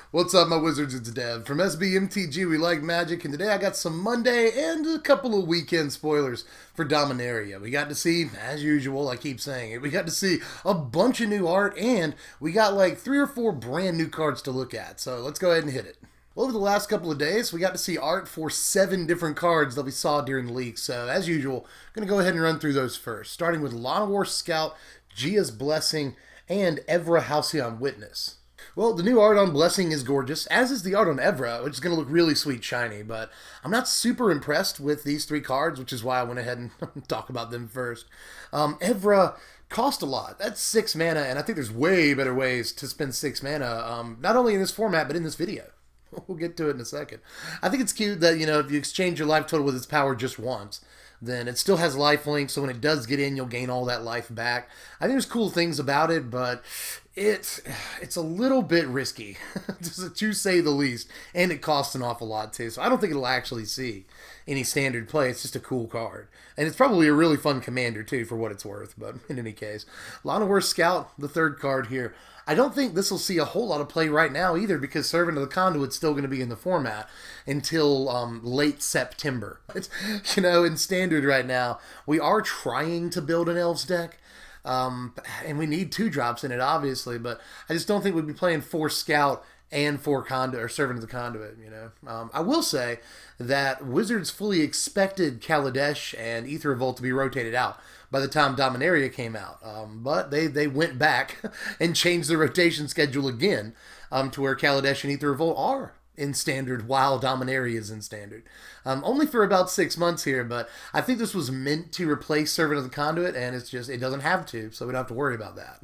What's up, my wizards? It's Dev from Mtg. We like magic, and today I got some Monday and a couple of weekend spoilers for Dominaria. We got to see, as usual, I keep saying it, we got to see a bunch of new art, and we got like 3 or 4 brand new cards to look at. So let's go ahead and hit it. Well, over the last couple of days, we got to see art for 7 different cards that we saw during the leak. So, as usual, I'm going to go ahead and run through those first, starting with Lawn War Scout, Gia's Blessing, and Evra Halcyon Witness. Well, the new art on Blessing is gorgeous, as is the art on Evra, which is going to look really sweet shiny, but I'm not super impressed with these 3 cards, which is why I went ahead and talk about them first. Evra cost a lot. That's 6 mana, and I think there's way better ways to spend 6 mana, not only in this format, but in this video. We'll get to it in a second. I think it's cute that, if you exchange your life total with its power just once, then it still has lifelink, so when it does get in, you'll gain all that life back. I think there's cool things about it, but it's a little bit risky, to say the least, and it costs an awful lot too, so I don't think it'll actually see any standard play. It's just a cool card. And it's probably a really fun commander too, for what it's worth, but in any case. Llanowar Scout, the 3rd card here. I don't think this will see a whole lot of play right now either, because Servant of the Conduit's still going to be in the format until late September. It's, in standard right now, we are trying to build an Elves deck, and we need 2 drops in it, obviously, but I just don't think we'd be playing 4 Scout and 4 Conduit, or Servant of the Conduit, I will say that Wizards fully expected Kaladesh and Aether Revolt to be rotated out by the time Dominaria came out, but they went back and changed the rotation schedule again to where Kaladesh and Aether Revolt are in standard while Dominaria is in standard. Only for about 6 months here, but I think this was meant to replace Servant of the Conduit, and it doesn't have to, so we don't have to worry about that.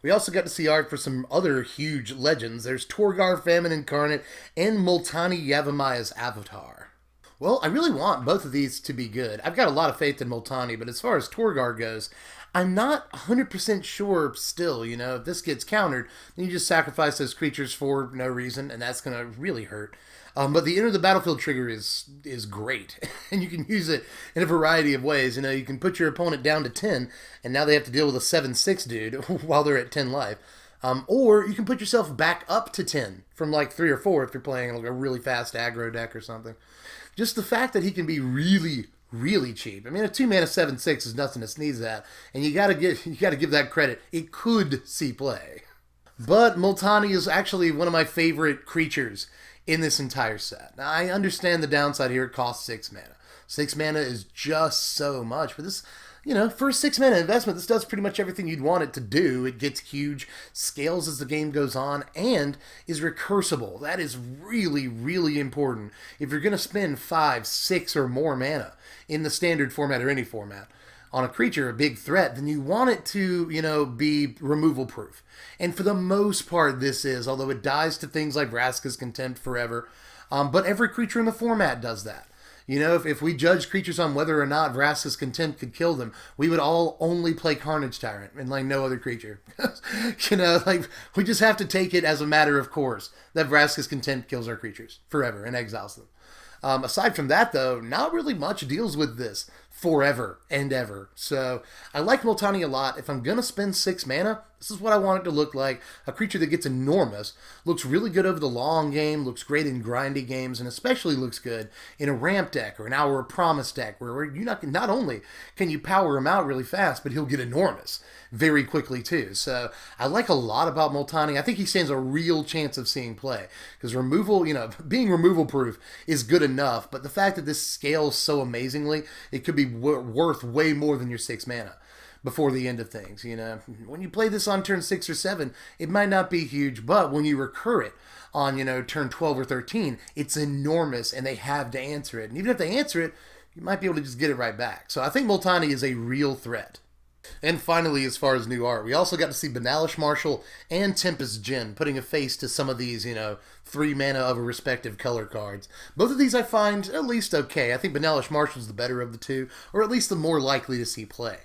We also got to see art for some other huge legends. There's Torgar Famine Incarnate and Multani Yavimai's Avatar. Well, I really want both of these to be good. I've got a lot of faith in Multani, but as far as Torgar goes, I'm not 100% sure still, if this gets countered, then you just sacrifice those creatures for no reason, and that's going to really hurt. But the Enter the Battlefield trigger is great, and you can use it in a variety of ways. You can put your opponent down to 10, and now they have to deal with a 7/6 dude while they're at 10 life. Or you can put yourself back up to 10 from like 3 or 4 if you're playing like a really fast aggro deck or something. Just the fact that he can be really, really cheap. I mean, a 2-mana 7/6 is nothing to sneeze at, and you gotta give that credit. It could see play. But Multani is actually one of my favorite creatures in this entire set. Now, I understand the downside here. It costs 6 mana. 6 mana is just so much, but this, for a 6 mana investment, this does pretty much everything you'd want it to do. It gets huge, scales as the game goes on, and is recursible. That is really, really important. If you're going to spend 5, 6, or more mana in the standard format or any format on a creature, a big threat, then you want it to, be removal proof. And for the most part, this is, although it dies to things like Vraska's Contempt forever, but every creature in the format does that. If we judge creatures on whether or not Vraska's Contempt could kill them, we would all only play Carnage Tyrant and no other creature. We just have to take it as a matter of course that Vraska's Contempt kills our creatures forever and exiles them. Aside from that, though, not really much deals with this forever and ever. So I like Multani a lot. If I'm going to spend 6 mana, this is what I want it to look like. A creature that gets enormous, looks really good over the long game, looks great in grindy games, and especially looks good in a ramp deck or an Hour of Promise deck where you not only can you power him out really fast, but he'll get enormous very quickly too. So I like a lot about Multani. I think he stands a real chance of seeing play because removal, being removal proof is good enough, but the fact that this scales so amazingly, it could be worth way more than your 6 mana before the end of things. When you play this on turn 6 or 7, it might not be huge, but when you recur it on, turn 12 or 13, it's enormous, and they have to answer it. And even if they answer it, you might be able to just get it right back. So I think Multani is a real threat. And finally, as far as new art, we also got to see Banalish Marshal and Tempest Djinn putting a face to some of these, 3 mana of a respective color cards. Both of these I find at least okay. I think Banalish Marshal's the better of the 2, or at least the more likely to see play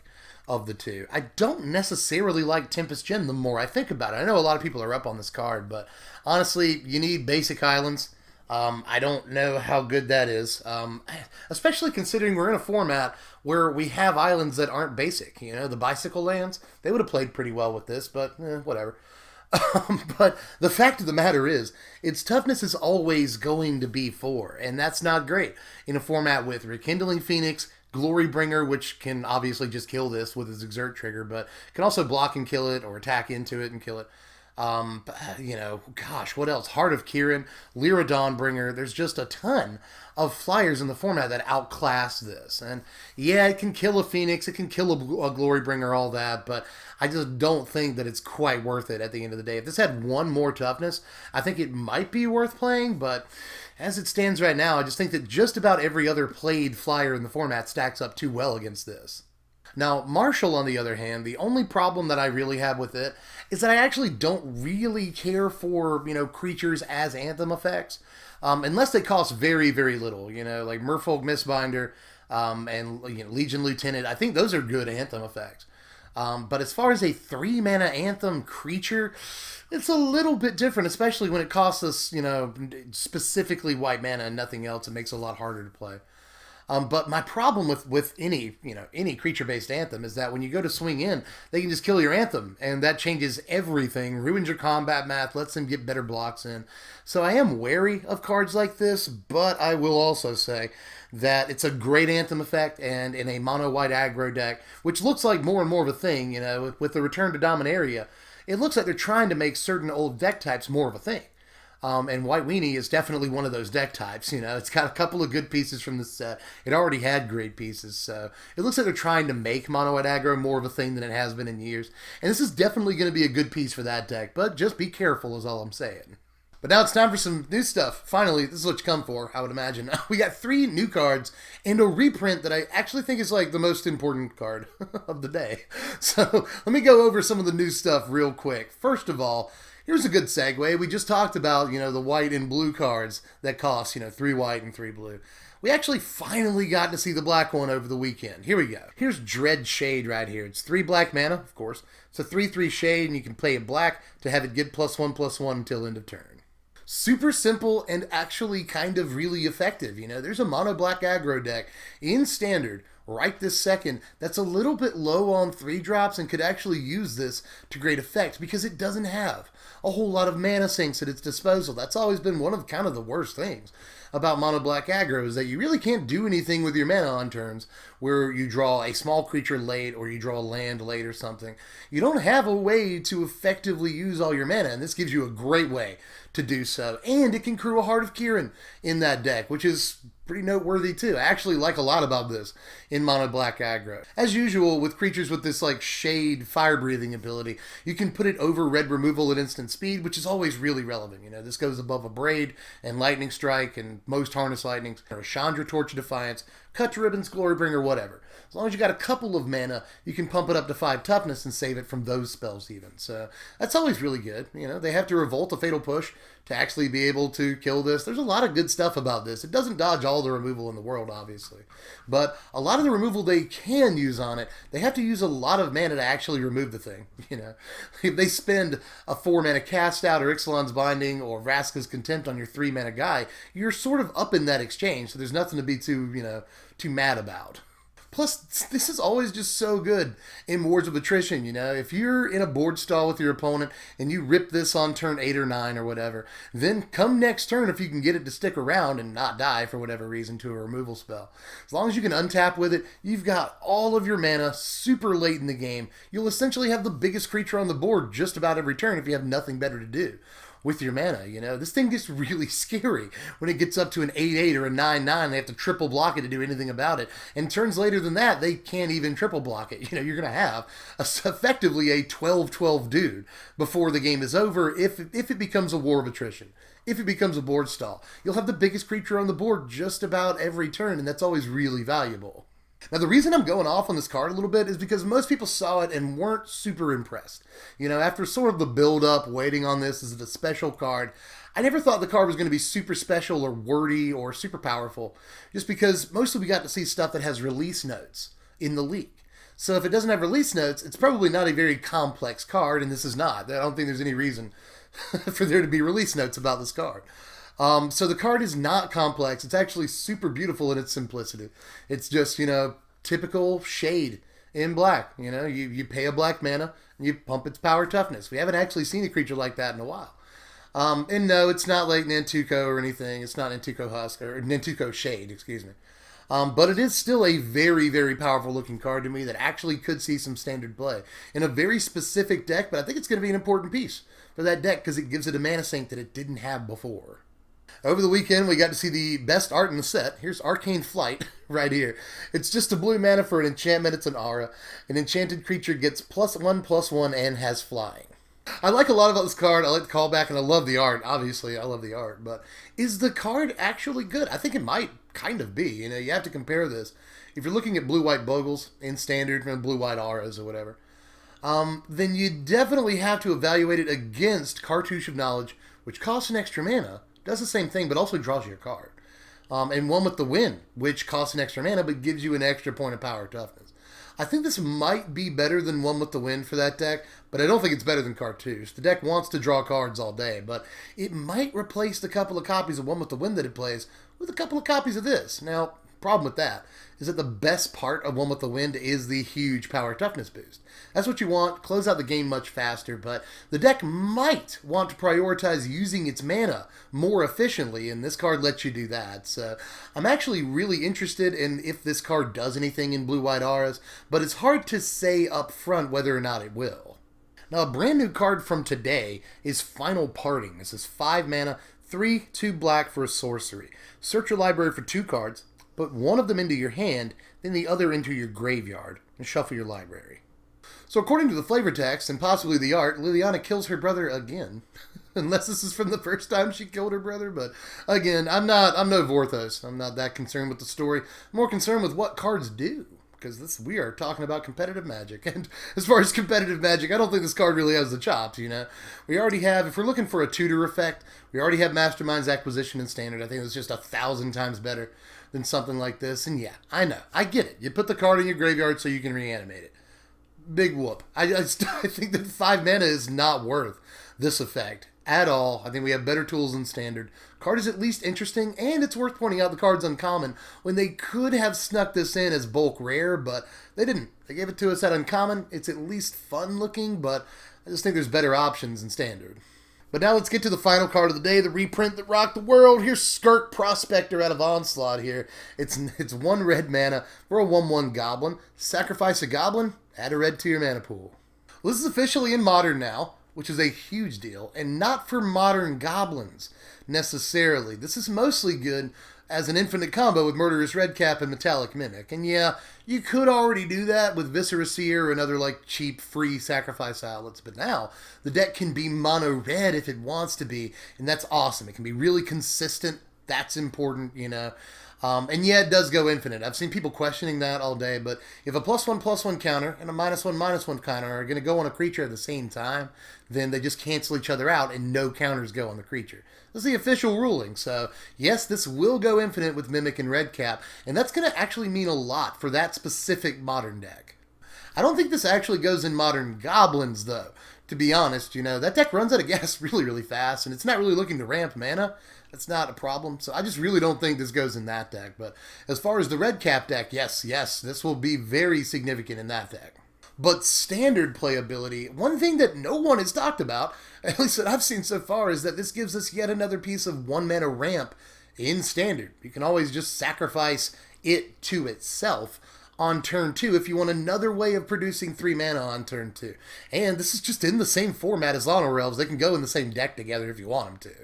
of the 2. I don't necessarily like Tempest Djinn the more I think about it. I know a lot of people are up on this card, but honestly, you need basic islands. I don't know how good that is, especially considering we're in a format where we have islands that aren't basic. The Bicycle lands, they would have played pretty well with this, but whatever. But the fact of the matter is, its toughness is always going to be 4, and that's not great in a format with Rekindling Phoenix, Glorybringer, which can obviously just kill this with its Exert trigger, but can also block and kill it or attack into it and kill it. Gosh, what else? Heart of Kirin, Lyra Dawnbringer. There's just a ton of flyers in the format that outclass this. And yeah, it can kill a Phoenix, it can kill a Glorybringer, all that, but I just don't think that it's quite worth it at the end of the day. If this had one more toughness, I think it might be worth playing, but as it stands right now, I just think that just about every other played flyer in the format stacks up too well against this. Now, Marshall, on the other hand, the only problem that I really have with it is that I actually don't really care for, creatures as Anthem effects, unless they cost very, very little, like Merfolk Mistbinder and Legion Lieutenant. I think those are good Anthem effects. But as far as a 3-mana Anthem creature, it's a little bit different, especially when it costs us, specifically white mana and nothing else. It makes it a lot harder to play. But my problem with any creature-based Anthem is that when you go to swing in, they can just kill your Anthem, and that changes everything, ruins your combat math, lets them get better blocks in. So I am wary of cards like this, but I will also say that it's a great Anthem effect, and in a mono-white aggro deck, which looks like more and more of a thing, with the return to Dominaria, it looks like they're trying to make certain old deck types more of a thing. And White Weenie is definitely one of those deck types. It's got a couple of good pieces from the set. It already had great pieces, so it looks like they're trying to make mono-white aggro more of a thing than it has been in years. And this is definitely going to be a good piece for that deck, but just be careful is all I'm saying. But now it's time for some new stuff. Finally, this is what you come for, I would imagine. We got 3 new cards and a reprint that I actually think is like the most important card of the day. So let me go over some of the new stuff real quick. First of all, here's a good segue. We just talked about, the white and blue cards that cost, 3 white and 3 blue. We actually finally got to see the black one over the weekend. Here we go. Here's Dread Shade right here. It's 3 black mana, of course. It's a 3/3 shade, and you can play it black to have it get +1/+1 until end of turn. Super simple and actually kind of really effective. There's a mono black aggro deck in Standard right this second that's a little bit low on 3-drops and could actually use this to great effect because it doesn't have a whole lot of mana sinks at its disposal. That's always been one of kind of the worst things about mono black aggro, is that you really can't do anything with your mana on turns where you draw a small creature late or you draw a land late or something. You don't have a way to effectively use all your mana, and this gives you a great way to do so. And it can crew a Heart of Kirin in that deck, which is pretty noteworthy too. I actually like a lot about this in mono black aggro. As usual with creatures with this like shade fire breathing ability, you can put it over red removal at instant speed, which is always really relevant. This goes above a Braid and Lightning Strike and most Harness Lightnings, or a Chandra Torch of Defiance, Cut to Ribbons, Glorybringer, whatever. As long as you got a couple of mana, you can pump it up to 5 toughness and save it from those spells even. So that's always really good. They have to revolt a Fatal Push to actually be able to kill this. There's a lot of good stuff about this. It doesn't dodge all the removal in the world, obviously. But a lot of the removal they can use on it, they have to use a lot of mana to actually remove the thing. If they spend a 4-mana Cast Out or Ixalan's Binding or Vraska's Contempt on your 3-mana guy, you're sort of up in that exchange, so there's nothing to be too mad about. Plus, this is always just so good in Wars of Attrition, If you're in a board stall with your opponent and you rip this on turn 8 or 9 or whatever, then come next turn, if you can get it to stick around and not die for whatever reason to a removal spell. As long as you can untap with it, you've got all of your mana super late in the game. You'll essentially have the biggest creature on the board just about every turn if you have nothing better to do with your mana. This thing gets really scary when it gets up to an 8/8 or a 9/9. They have to triple block it to do anything about it, and turns later than that they can't even triple block it. You're gonna have effectively a 12/12 dude before the game is over if it becomes a War of Attrition. If it becomes a board stall, you'll have the biggest creature on the board just about every turn, and that's always really valuable. Now, the reason I'm going off on this card a little bit is because most people saw it and weren't super impressed. After sort of the build-up, waiting on this as a special card, I never thought the card was going to be super special or wordy or super powerful, just because mostly we got to see stuff that has release notes in the leak. So if it doesn't have release notes, it's probably not a very complex card, and this is not. I don't think there's any reason for there to be release notes about this card. So the card is not complex. It's actually super beautiful in its simplicity. It's just, typical shade in black. You know, you pay a black mana and you pump its power toughness. We haven't actually seen a creature like that in a while. And no, it's not like Nantuko or anything. It's not Nantuko Husk or Nantuko Shade, excuse me. But it is still a very, very powerful looking card to me that actually could see some standard play in a very specific deck, but I think it's going to be an important piece for that deck because it gives it a mana sink that it didn't have before. Over the weekend, we got to see the best art in the set. Here's Arcane Flight right here. It's just a blue mana for an enchantment. It's an aura. An enchanted creature gets +1/+1 and has flying. I like a lot about this card. I like the callback, and I love the art. Obviously, I love the art. But is the card actually good? I think it might kind of be. You know, you have to compare this. If you're looking at blue-white Bogles in standard, and blue-white auras or whatever, then you definitely have to evaluate it against Cartouche of Knowledge, which costs an extra mana, does the same thing, but also draws you a card. And One with the Wind, which costs an extra mana, but gives you an extra point of power toughness. I think this might be better than One with the Wind for that deck, but I don't think it's better than Cartouche. The deck wants to draw cards all day, but it might replace the couple of copies of One with the Wind that it plays with a couple of copies of this. Now, problem with that is that the best part of One with the Wind is the huge power toughness boost. That's what you want, close out the game much faster, but the deck might want to prioritize using its mana more efficiently, and this card lets you do that. So I'm actually really interested in if this card does anything in blue-white auras, but it's hard to say up front whether or not it will. Now, a brand new card from today is Final Parting. This is 5 mana, 3/2 black for a sorcery. Search your library for 2 cards, put one of them into your hand, then the other into your graveyard, and shuffle your library. So according to the flavor text, and possibly the art, Liliana kills her brother again. Unless this is from the first time she killed her brother, but again, I'm no Vorthos. I'm not that concerned with the story. I'm more concerned with what cards do. Because we are talking about competitive Magic. And as far as competitive Magic, I don't think this card really has the chops, you know. We already have, if we're looking for a tutor effect, we already have Mastermind's Acquisition in Standard. I think it's just 1,000 times better than something like this. And yeah, I know. I get it. You put the card in your graveyard so you can reanimate it. Big whoop. I think that 5 mana is not worth this effect at all. I think we have better tools than Standard. Card is at least interesting, and it's worth pointing out the card's uncommon when they could have snuck this in as bulk rare, but they didn't. They gave it to us at uncommon. It's at least fun looking, but I just think there's better options in Standard. But now let's get to the final card of the day, the reprint that rocked the world. Here's Skirk Prospector out of Onslaught here. It's 1 red mana for a 1/1 goblin. Sacrifice a goblin, add a red to your mana pool. Well, this is officially in Modern now, which is a huge deal, and not for modern goblins necessarily. This is mostly good as an infinite combo with Murderous Redcap and Metallic Mimic. And yeah, you could already do that with Viscera Seer and other like cheap free sacrifice outlets, but now the deck can be mono red if it wants to be, and that's awesome. It can be really consistent. That's important, you know. And yeah, it does go infinite. I've seen people questioning that all day, but if a +1/+1 counter and a -1/-1 counter are going to go on a creature at the same time, then they just cancel each other out and no counters go on the creature. This is the official ruling, so yes, this will go infinite with Mimic and Redcap, and that's going to actually mean a lot for that specific Modern deck. I don't think this actually goes in Modern Goblins, though. To be honest, you know, that deck runs out of gas really, really fast, and it's not really looking to ramp mana. That's not a problem, so I just really don't think this goes in that deck. But as far as the Redcap deck, yes, this will be very significant in that deck. But Standard playability, one thing that no one has talked about, at least that I've seen so far, is that this gives us yet another piece of 1 mana ramp in Standard. You can always just sacrifice it to itself on turn 2 if you want another way of producing 3 mana on turn 2. And this is just in the same format as Lano Relves. They can go in the same deck together if you want them to.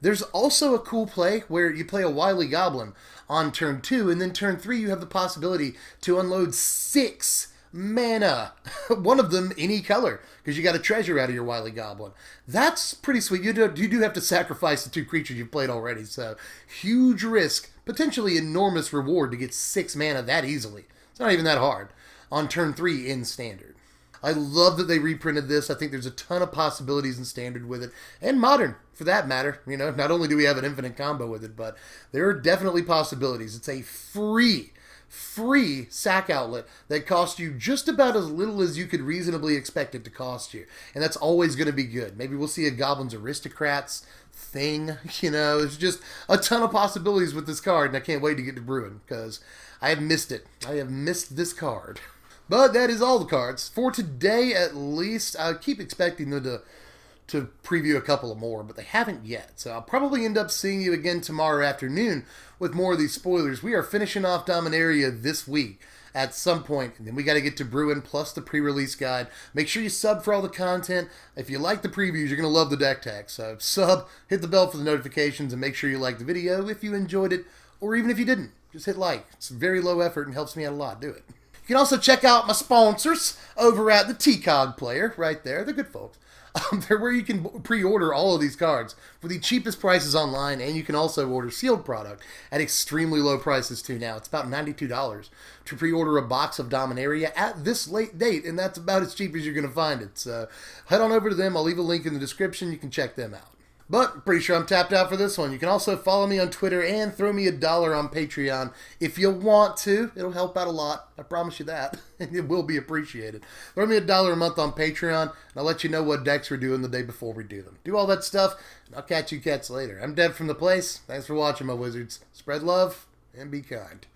There's also a cool play where you play a Wily Goblin on turn 2, and then turn 3 you have the possibility to unload 6 mana. One of them any color, because you got a treasure out of your Wily Goblin. That's pretty sweet. You do have to sacrifice the 2 creatures you've played already, so huge risk, potentially enormous reward to get 6 mana that easily. It's not even that hard on turn 3 in Standard. I love that they reprinted this. I think there's a ton of possibilities in Standard with it, and Modern, for that matter. You know, not only do we have an infinite combo with it, but there are definitely possibilities. It's a free sack outlet that costs you just about as little as you could reasonably expect it to cost you, and that's always going to be good. Maybe we'll see a Goblins Aristocrats thing. You know, there's just a ton of possibilities with this card, and I can't wait to get to Bruin because I have missed it. I have missed this card. But that is all the cards for today, at least. I keep expecting them to preview a couple of more, but they haven't yet. So I'll probably end up seeing you again tomorrow afternoon with more of these spoilers. We are finishing off Dominaria this week at some point, and then we got to get to Bruin plus the pre-release guide. Make sure you sub for all the content. If you like the previews, you're going to love the deck techs. So sub, hit the bell for the notifications, and make sure you like the video if you enjoyed it, or even if you didn't. Just hit like. It's very low effort and helps me out a lot. Do it. You can also check out my sponsors over at the TCOG Player right there. They're good folks. They're where you can pre-order all of these cards for the cheapest prices online, and you can also order sealed product at extremely low prices too now. It's about $92 to pre-order a box of Dominaria at this late date, and that's about as cheap as you're going to find it. So head on over to them. I'll leave a link in the description. You can check them out. But pretty sure I'm tapped out for this one. You can also follow me on Twitter and throw me $1 on Patreon if you want to. It'll help out a lot. I promise you that. And it will be appreciated. Throw me $1 a month on Patreon, and I'll let you know what decks we're doing the day before we do them. Do all that stuff, and I'll catch you cats later. I'm Dev from The Place. Thanks for watching, my wizards. Spread love and be kind.